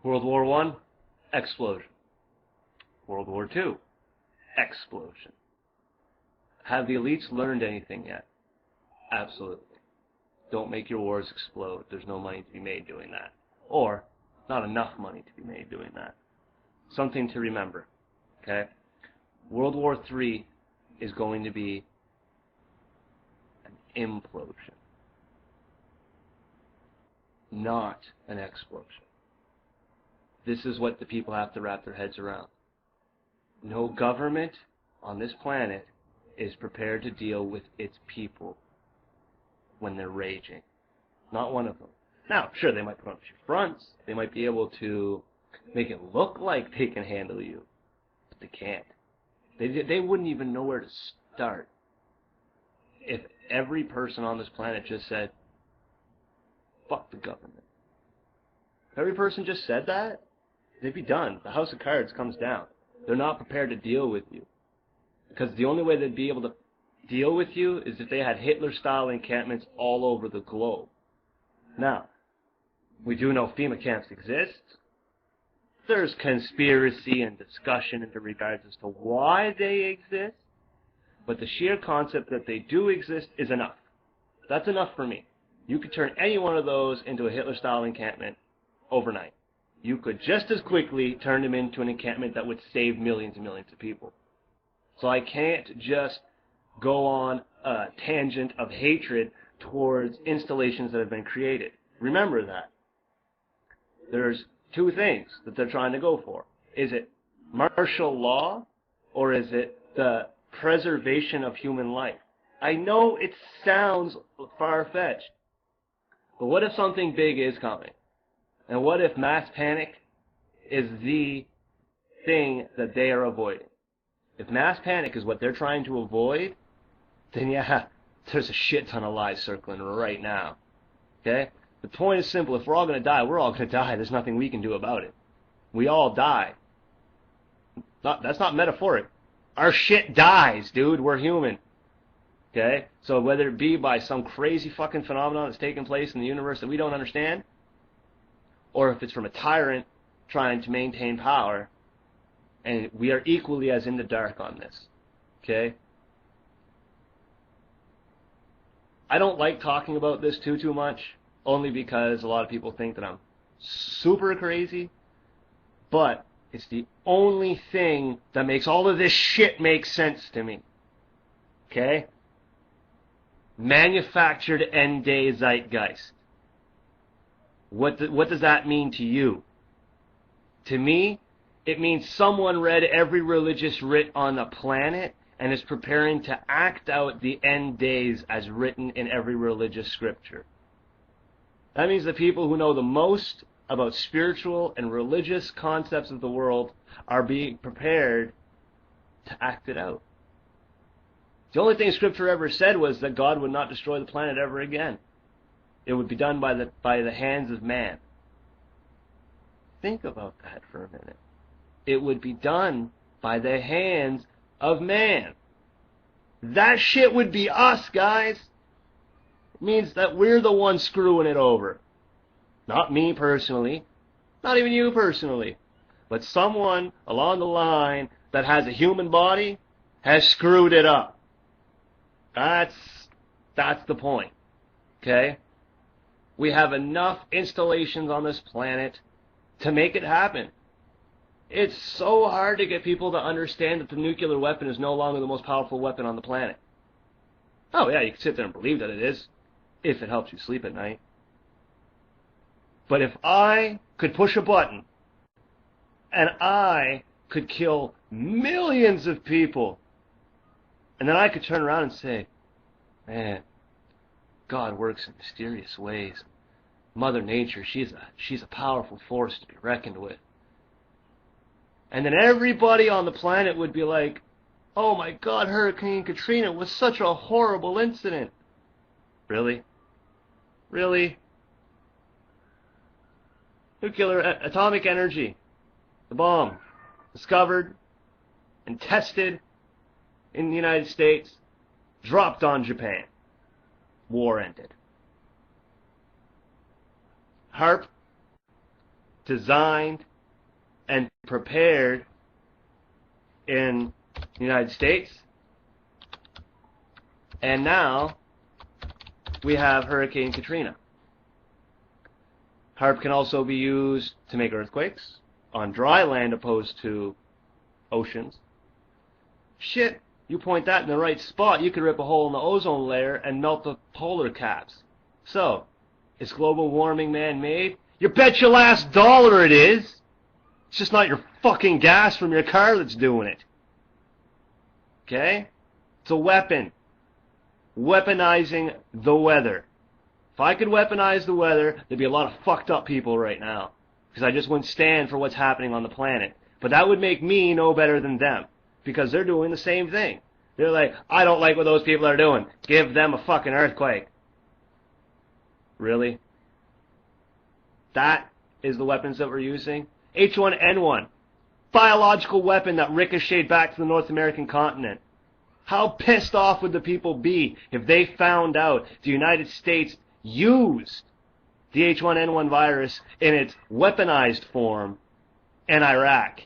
World War I, explosion. World War II, explosion. Have the elites learned anything yet? Absolutely. Don't make your wars explode. There's no money to be made doing that. Or, not enough money to be made doing that. Something to remember. Okay? World War III is going to be an implosion. Not an explosion. This is what the people have to wrap their heads around. No government on this planet is prepared to deal with its people when they're raging. Not one of them. Now, sure, they might put on a few fronts. They might be able to make it look like they can handle you. But they can't. They wouldn't even know where to start. If every person on this planet just said, fuck the government. If every person just said that, they'd be done. The house of cards comes down. They're not prepared to deal with you. Because the only way they'd be able to deal with you is if they had Hitler-style encampments all over the globe. Now, we do know FEMA camps exist. There's conspiracy and discussion in regards as to why they exist. But the sheer concept that they do exist is enough. That's enough for me. You could turn any one of those into a Hitler-style encampment overnight. You could just as quickly turn them into an encampment that would save millions and millions of people. So I can't just go on a tangent of hatred towards installations that have been created. Remember that. There's two things that they're trying to go for. Is it martial law, or is it the preservation of human life? I know it sounds far-fetched, but what if something big is coming? And what if mass panic is the thing that they are avoiding? If mass panic is what they're trying to avoid, then yeah, there's a shit ton of lies circling right now. Okay? The point is simple. If we're all going to die, we're all going to die. There's nothing we can do about it. We all die. That's not metaphoric. Our shit dies, dude. We're human. Okay? So whether it be by some crazy fucking phenomenon that's taking place in the universe that we don't understand, or if it's from a tyrant trying to maintain power, and we are equally as in the dark on this. Okay? I don't like talking about this too much, only because a lot of people think that I'm super crazy, but it's the only thing that makes all of this shit make sense to me. Okay? Manufactured end-day zeitgeist. What does that mean to you? To me, it means someone read every religious writ on the planet and is preparing to act out the end days as written in every religious scripture. That means the people who know the most about spiritual and religious concepts of the world are being prepared to act it out. The only thing Scripture ever said was that God would not destroy the planet ever again. It would be done by the hands of man. Think about that for a minute. It would be done by the hands of man. That shit would be us, guys. It means that we're the ones screwing it over. Not me personally. Not even you personally. But someone along the line that has a human body has screwed it up. That's the point. Okay? We have enough installations on this planet to make it happen. It's so hard to get people to understand that the nuclear weapon is no longer the most powerful weapon on the planet. Oh yeah, you can sit there and believe that it is, if it helps you sleep at night. But if I could push a button, and I could kill millions of people, and then I could turn around and say, man, God works in mysterious ways. Mother Nature, she's a powerful force to be reckoned with. And then everybody on the planet would be like, oh my God, Hurricane Katrina was such a horrible incident. Really? Really? Atomic energy, the bomb, discovered and tested in the United States, dropped on Japan. War ended. HARP, designed and prepared in the United States. And now we have Hurricane Katrina. HARP can also be used to make earthquakes on dry land opposed to oceans. Shit, you point that in the right spot, you could rip a hole in the ozone layer and melt the polar caps. So, is global warming man-made? You bet your last dollar it is! It's just not your fucking gas from your car that's doing it. Okay? It's a weapon. Weaponizing the weather. If I could weaponize the weather, there'd be a lot of fucked up people right now. Because I just wouldn't stand for what's happening on the planet. But that would make me no better than them. Because they're doing the same thing. They're like, I don't like what those people are doing. Give them a fucking earthquake. Really? That is the weapons that we're using? H1N1. Biological weapon that ricocheted back to the North American continent. How pissed off would the people be if they found out the United States used the H1N1 virus in its weaponized form in Iraq?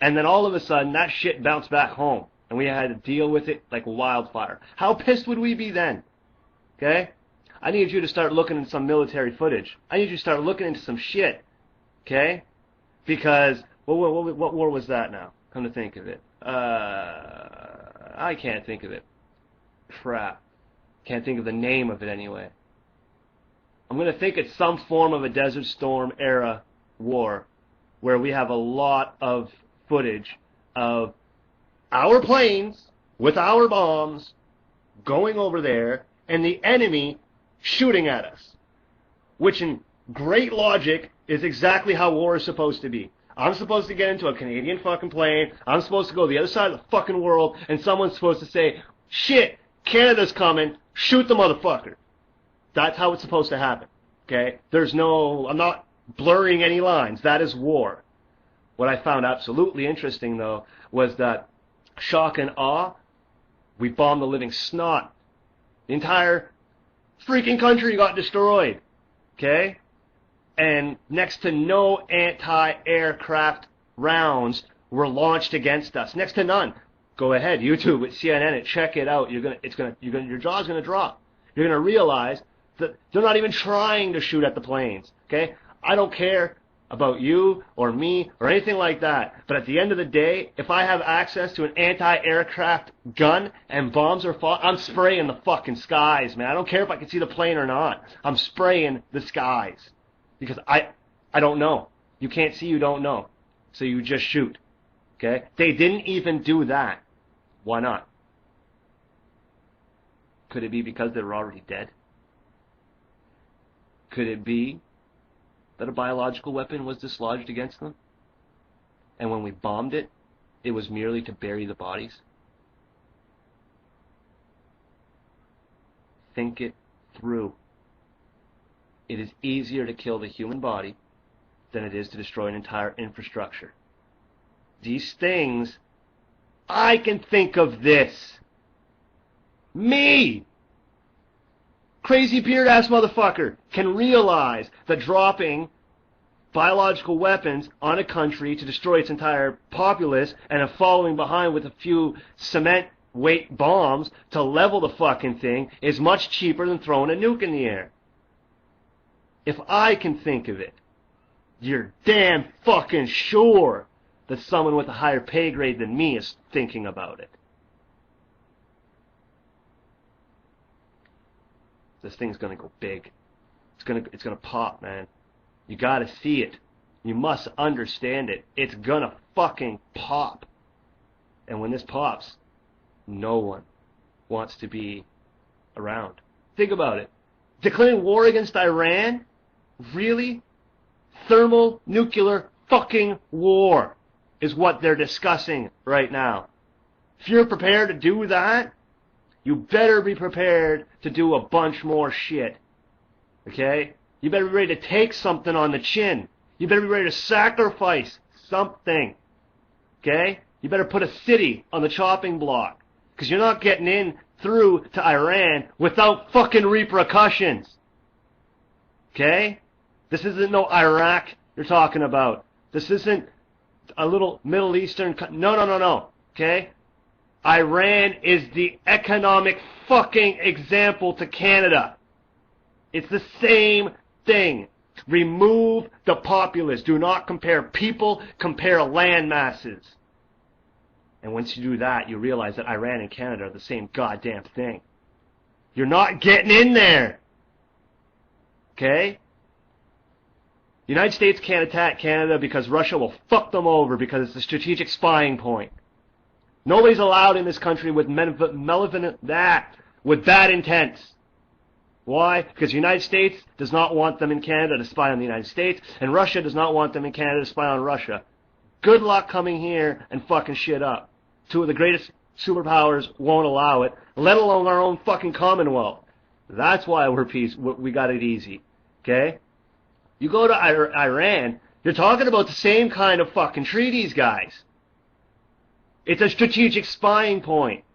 And then all of a sudden, that shit bounced back home. And we had to deal with it like wildfire. How pissed would we be then? Okay? I need you to start looking at some military footage. I need you to start looking into some shit. Okay? Because, what war was that now? Come to think of it. I can't think of it. Crap. Can't think of the name of it anyway. I'm going to think it's some form of a Desert Storm era war where we have a lot of footage of our planes with our bombs going over there and the enemy shooting at us. Which in great logic is exactly how war is supposed to be. I'm supposed to get into a Canadian fucking plane. I'm supposed to go to the other side of the fucking world, and someone's supposed to say, shit, Canada's coming, shoot the motherfucker. That's how it's supposed to happen. Okay? I'm not blurring any lines. That is war. What I found absolutely interesting, though, was that shock and awe, we bombed the living snot. The entire freaking country got destroyed. Okay? And next to no anti-aircraft rounds were launched against us. Next to none. Go ahead, YouTube it, CNN it, check it out. Your jaw's gonna drop. You're gonna realize that they're not even trying to shoot at the planes. Okay? I don't care about you or me or anything like that. But at the end of the day, if I have access to an anti-aircraft gun and bombs are falling, I'm spraying the fucking skies, man. I don't care if I can see the plane or not. I'm spraying the skies. Because I don't know. You can't see, you don't know. So you just shoot. Okay? They didn't even do that. Why not? Could it be because they were already dead? Could it be that a biological weapon was dislodged against them? And when we bombed it, it was merely to bury the bodies? Think it through. It is easier to kill the human body than it is to destroy an entire infrastructure. These things, I can think of this. Me! Crazy beard-ass motherfucker can realize that dropping biological weapons on a country to destroy its entire populace and following behind with a few cement weight bombs to level the fucking thing is much cheaper than throwing a nuke in the air. If I can think of it, you're damn fucking sure that someone with a higher pay grade than me is thinking about it. This thing's gonna go big. It's gonna pop, man. You gotta see it. You must understand it. It's gonna fucking pop. And when this pops, no one wants to be around. Think about it. Declaring war against Iran? Really? Thermonuclear fucking war is what they're discussing right now. If you're prepared to do that, you better be prepared to do a bunch more shit. Okay? You better be ready to take something on the chin. You better be ready to sacrifice something. Okay? You better put a city on the chopping block. Because you're not getting in through to Iran without fucking repercussions. Okay? This isn't no Iraq. you're talking about. This isn't a little Middle Eastern... No. Okay? Iran is the economic fucking example to Canada. It's the same thing. Remove the populace. Do not compare people, compare land masses. And once you do that, you realize that Iran and Canada are the same goddamn thing. You're not getting in there. Okay? The United States can't attack Canada because Russia will fuck them over because it's a strategic spying point. Nobody's allowed in this country with with bad intents. Why? Because the United States does not want them in Canada to spy on the United States, and Russia does not want them in Canada to spy on Russia. Good luck coming here and fucking shit up. Two of the greatest superpowers won't allow it, let alone our own fucking Commonwealth. That's why we got it easy. Okay? You go to Iran, you're talking about the same kind of fucking treaties, guys. It's a strategic spying point.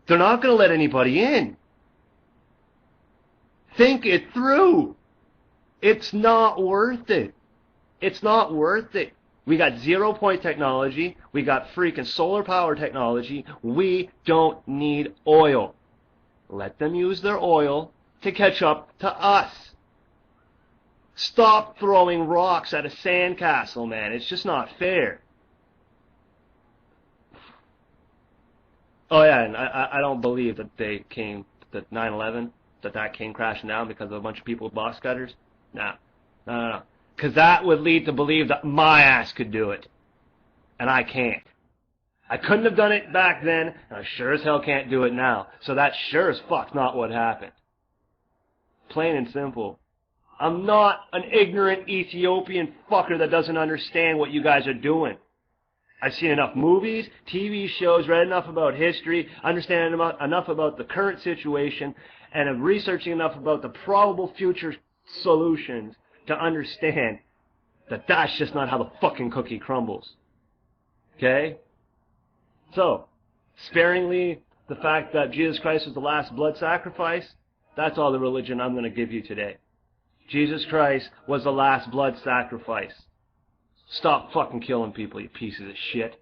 They're not going to let anybody in. Think it through. It's not worth it. It's not worth it. We got 0-point technology. We got freaking solar power technology. We don't need oil. Let them use their oil to catch up to us. Stop throwing rocks at a sandcastle, man. It's just not fair. Oh yeah, and I don't believe that that 9/11, that came crashing down because of a bunch of people with box cutters. No. Because that would lead to believe that my ass could do it. And I can't. I couldn't have done it back then, and I sure as hell can't do it now. So that sure as fuck's not what happened. Plain and simple. I'm not an ignorant Ethiopian fucker that doesn't understand what you guys are doing. I've seen enough movies, TV shows, read enough about history, understand enough about the current situation, and am researching enough about the probable future solutions to understand that that's just not how the fucking cookie crumbles. Okay? So, sparingly, the fact that Jesus Christ was the last blood sacrifice, that's all the religion I'm going to give you today. Jesus Christ was the last blood sacrifice. Stop fucking killing people, you pieces of shit.